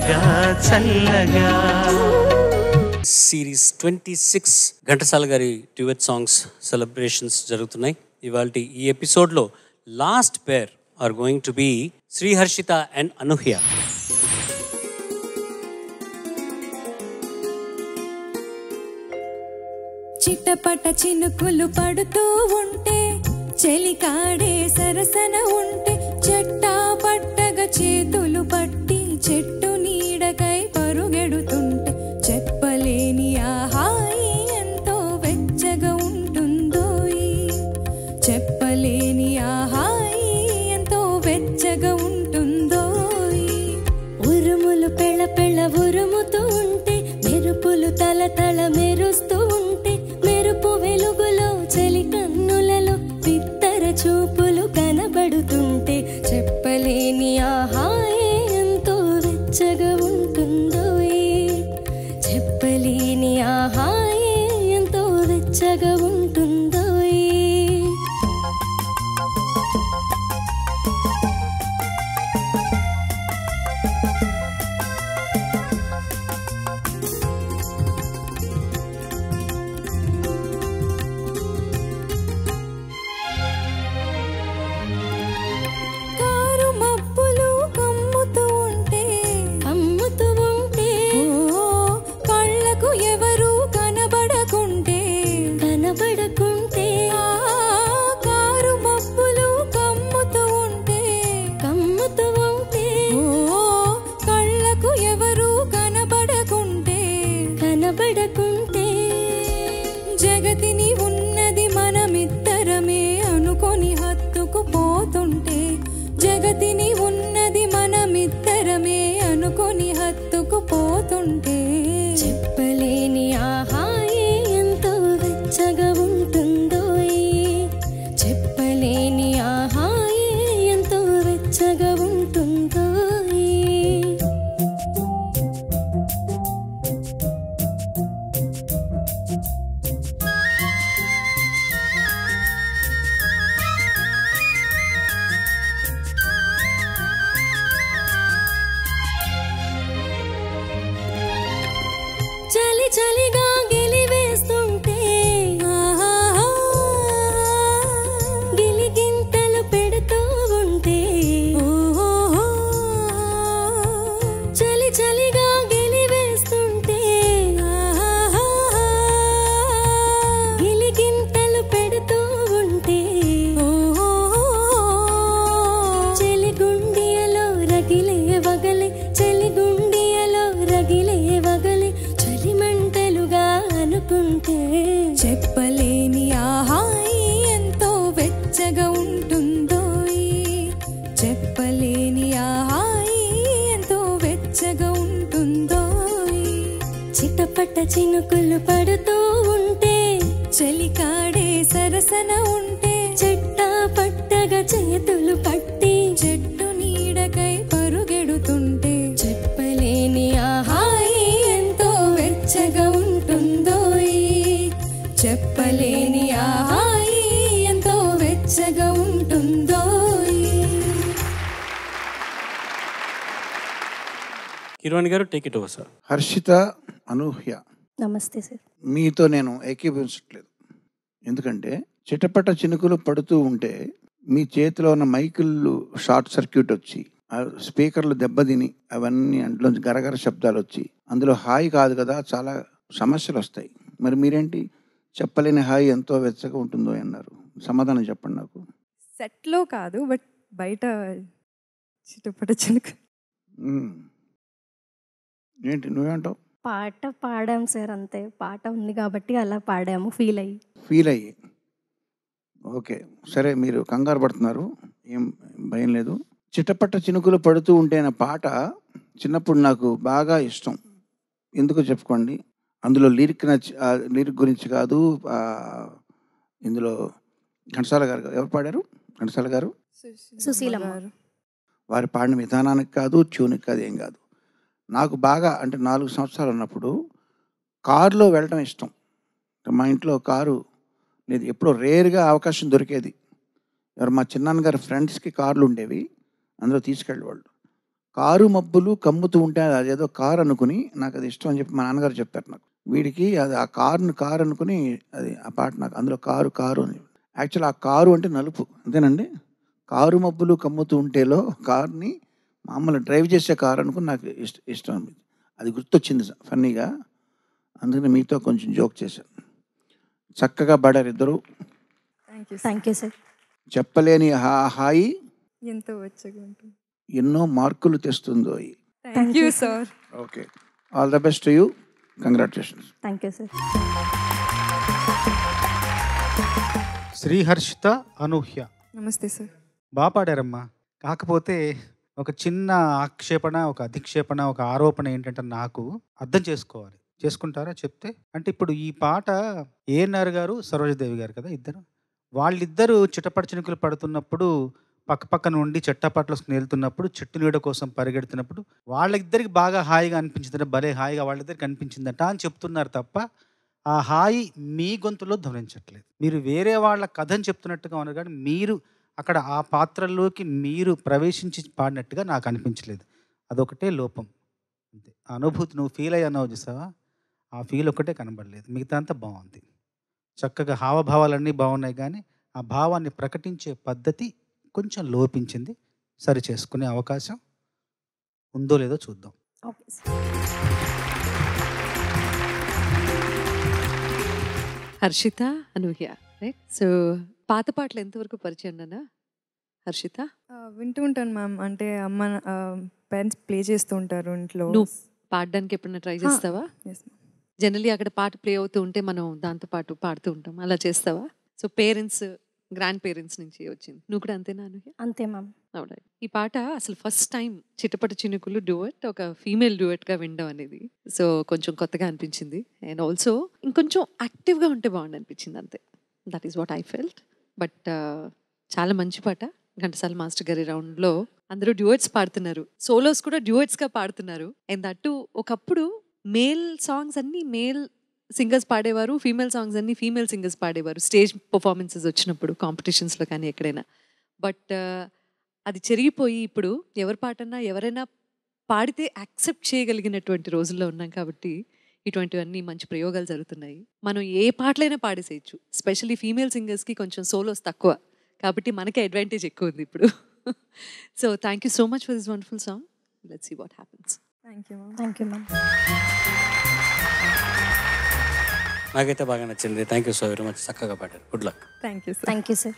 చల్లగా చల్లగా. సిరీస్ 26 ఘంటసాల గారి డ్యూయట్ సాంగ్స్ సెలబ్రేషన్స్ జరుగుతున్నాయి. ఇవాళ ఈ ఎపిసోడ్లో last pair are going to be Sriharshitha and Anuhya. చిట్టపట చినుకులు పడుతూ ఉంటే చెలికాడే సరసన ఉంటే చెట్టా పట్టగా చేతులు పట్టి చెట్టు నీడకై పరుగెడుతుంటే చెప్పలేని ఆ హాయి ఎంతో వెచ్చగా ఉంటుందోయి. చెప్పలేని ఆ హాయి ఎంతో వెచ్చగా ఉంటుందోయి. ఉరుములు పెళ్ళ పెళ్ళ ఉరుముతూ ఉంటే మెరుపులు తల తల మెరుస్తూ ఉంటే మెరుపు వెలుగులో చలి కన్నులలో పిత్తర చూపులు కనబడుతుంటే చెప్పలేని ఆ హాయి ఎంతో వెచ్చగా ఉంటుందోయి. చెప్పలేని ఆ హాయి ఎంతో వెచ్చగా ఉంటుందోయి. జగతిని ఉన్నది మనమిద్దరమే అనుకొని హత్తుకుపోతుంటే జగతిని ఉన్నది మనమిద్దరమే అనుకొని హత్తుకుపోతుంటే చెప్పలేని ఆ హాయి ఎంతో వెచ్చగా ఉంటుందోయి. చెప్పలేని ఆ హాయి ఎంతో వెచ్చగా ఉంటుందోయి. చలి చలిగా గెలివేస్తుంటే గిలిగింతలు పెడుతూ ఉంటే చలి చలిగా గెలివేస్తుంటే గిలిగింతలు పెడుతూ ఉంటే చెలి గుండియలో రగిలే వగలే చెలి గుండియలో రగిలే వగలే మంటలుగా అనుకుంటే చెప్పలేని ఆ హాయి ఎంతో వెచ్చగా ఉంటుందోయి. చెప్పలేని ఆ హాయి ఎంతో వెచ్చగా ఉంటుందోయి. చిటపట చినుకులు పడుతూ ఉంటే చలికాడే సరసన ఉంటే చెట్టా పట్టగా చేతులు పట్టి చెట్టు నీడకై పరుగెడుతుంటే చెప్పలేని ఆ హాయి ఎంతో వెచ్చగా ఉంటుందోయి. చెప్పలేని ఆ హాయి ఎంతో వెచ్చగా ఉంటుందోయి. Kiran garu take it over sir. Harshitha, Anuhya, namaste sir. మీతో నేను ఏకీభవించట్లేదు. ఎందుకంటే చిటపట చినుకులు పడుతూ ఉంటే మీ చేతిలో ఉన్న మైకులు షార్ట్ సర్క్యూట్ వచ్చి ఆ స్పీకర్లు దెబ్బతిని అవన్నీ అంట్లోంచి గరగర శబ్దాలు వచ్చి అందులో హాయి కాదు కదా, చాలా సమస్యలు వస్తాయి. మరి మీరేంటి చెప్పలేని హాయి ఎంతో వెచ్చగా ఉంటుందో అన్నారు. సమాధానం చెప్పండి నాకు. సెట్లో కాదు, బట్ బయట చిటపట చినుకు. ఏంటి నువ్వేంటావు? పాట పాడాం సార్, అంతే. పాట ఉంది కాబట్టి అలా పాడాము, ఫీల్ అయ్యి. ఓకే, సరే, మీరు కంగారు పడుతున్నారు, ఏం భయం లేదు. చిటపట చినుకులు పడుతూ ఉంటే అనే పాట చిన్నప్పుడు నాకు బాగా ఇష్టం. ఎందుకో చెప్పుకోండి. అందులో లిరిక్ గురించి కాదు, ఇందులో ఘంటసాల గారు ఎవరు పాడారు? ఘంటసాల గారు, సుశీలమ్మ వారి పాడిన విధానానికి కాదు, ట్యూన్కి కాదు, ఏం కాదు. నాకు బాగా అంటే 4 సంవత్సరాలు ఉన్నప్పుడు కారులో వెళ్ళడం ఇష్టం. మా ఇంట్లో కారు లేదు, ఎప్పుడో రేర్గా అవకాశం దొరికేది. ఎవరు మా చిన్నాన్నగారి ఫ్రెండ్స్కి కార్లు ఉండేవి, అందులో తీసుకెళ్ళేవాళ్ళు. కారు మబ్బులు కమ్ముతూ ఉంటే అదేదో కారు అనుకుని నాకు అది ఇష్టం అని చెప్పి మా నాన్నగారు చెప్పారు నాకు. వీడికి అది ఆ కారు అనుకుని అది ఆ పాట నాకు అందులో కారు అని. యాక్చువల్ ఆ కారు అంటే నలుపు అంతేనండి. కారు మబ్బులు కమ్ముతూ ఉంటేలో కార్ని మామూలు డ్రైవ్ చేసే కారు అనుకుని నాకు ఇష్టం అనిపించింది. అది గుర్తొచ్చింది ఫన్నీగా, అందుకని మీతో కొంచెం జోక్ చేశాను. చక్కగా పాడారు ఇద్దరు. Thank you sir. చెప్పలేని హాయి ఎంతో వెచ్చగా ఉంటుంది. ఎన్నో మార్కులు తెస్తుందో. Thank you sir. Okay, all the best to you. Congratulations. Thank you sir. Sriharshitha, Anuhya. Namaste sir. బాగా పాడారమ్మా. కాకపోతే ఒక చిన్న ఆక్షేపణ, ఒక అధిక్షేపణ, ఒక ఆరోపణ ఏంటంటే నాకు అర్థం చేసుకోవాలి. చేసుకుంటారా చెప్తే? అంటే ఇప్పుడు ఈ పాట ఏఎన్ఆర్ గారు, సరోజదేవి గారు కదా ఇద్దరు. వాళ్ళిద్దరూ చిటపట చినుకులు పడుతున్నప్పుడు పక్కన ఉండి చెట్టపట్లు వెళ్తున్నప్పుడు చెట్టు నీడ కోసం పరిగెడుతున్నప్పుడు వాళ్ళిద్దరికి బాగా హాయిగా అనిపించిందట, భలే హాయిగా వాళ్ళిద్దరికి అనిపించిందట అని చెప్తున్నారు తప్ప ఆ హాయి మీ గొంతులో ధ్వనించట్లేదు. మీరు వేరే వాళ్ళ కథని చెప్తున్నట్టుగా ఉన్నారు కానీ మీరు అక్కడ ఆ పాత్రలోకి మీరు ప్రవేశించి పాడినట్టుగా నాకు అనిపించలేదు. అదొకటే లోపం అంతే. అనుభూతి నువ్వు ఫీల్ అయ్యావు చూసావా, ఆ ఫీల్ ఒకటే కనబడలేదు. మిగతా అంతా బాగుంది. చక్కగా హావభావాలన్నీ బాగున్నాయి కానీ ఆ భావాన్ని ప్రకటించే పద్ధతి కొంచెం లోపించింది. సరి చేసుకునే అవకాశం ఉందో లేదో చూద్దాం. Okay sir. Harshitha, Anuhya, right? So పాత పాటలు ఎంతవరకు పరిచయం అన్నా హర్షిత? వింటూ ఉంటాను మ్యామ్. అంటే అమ్మ పేరెంట్స్ ప్లే చేస్తూ ఉంటారు ఇంట్లో. నువ్వు పాడడానికి ఎప్పుడైనా ట్రై చేస్తావా? Yes ma'am. జనరలీ అక్కడ పాట ప్లే అవుతూ ఉంటే మనం దాంతో పాటు పాడుతూ ఉంటాం, అలా చేస్తావా? సో పేరెంట్స్, గ్రాండ్ పేరెంట్స్ నుంచి వచ్చింది. నువ్వు కూడా అంతేనా అనూహ్య? అంతే మ్యామ్. అవునా. ఈ పాట అసలు ఫస్ట్ టైం చిటపట చినుకులు డ్యూయట్, ఒక ఫీమేల్ డ్యూయట్గా వినడం అనేది సో కొంచెం కొత్తగా అనిపించింది. అండ్ ఆల్సో ఇంకొంచెం యాక్టివ్గా ఉంటే బాగుంది అనిపించింది, అంతే. That is what I felt. But చాలా మంచి పాట. ఘంటసాల మాస్టర్ గారి రౌండ్లో అందరూ డ్యూయట్స్ పాడుతున్నారు, సోలోస్ కూడా డ్యూయట్స్గా పాడుతున్నారు. అండ్ దట్టు ఒకప్పుడు మేల్ సాంగ్స్ అన్నీ మేల్ సింగర్స్ పాడేవారు, ఫీమేల్ సాంగ్స్ అన్నీ ఫీమేల్ సింగర్స్ పాడేవారు స్టేజ్ పర్ఫార్మెన్సెస్ వచ్చినప్పుడు, కాంపిటీషన్స్లో కానీ ఎక్కడైనా. బట్ అది చెరిగిపోయి ఇప్పుడు ఎవరి పాటన్నా ఎవరైనా పాడితే యాక్సెప్ట్ చేయగలిగినటువంటి రోజుల్లో ఉన్నాం కాబట్టి ఇటువంటివన్నీ మంచి ప్రయోగాలు జరుగుతున్నాయి. మనం ఏ పాటలైనా పాడేసేయచ్చు. స్పెషల్లీ ఫీమేల్ సింగర్స్కి కొంచెం సోలోస్ తక్కువ కాబట్టి మనకే అడ్వాంటేజ్ ఎక్కువ ఉంది ఇప్పుడు. So thank you so much for this wonderful song. Let's see what happens. Thank you ma'am. Thank you ma'am. నాకైతే బాగా నచ్చింది. Thank you so very much. చక్కగా పాడారు. Good luck. Thank you sir. Thank you sir.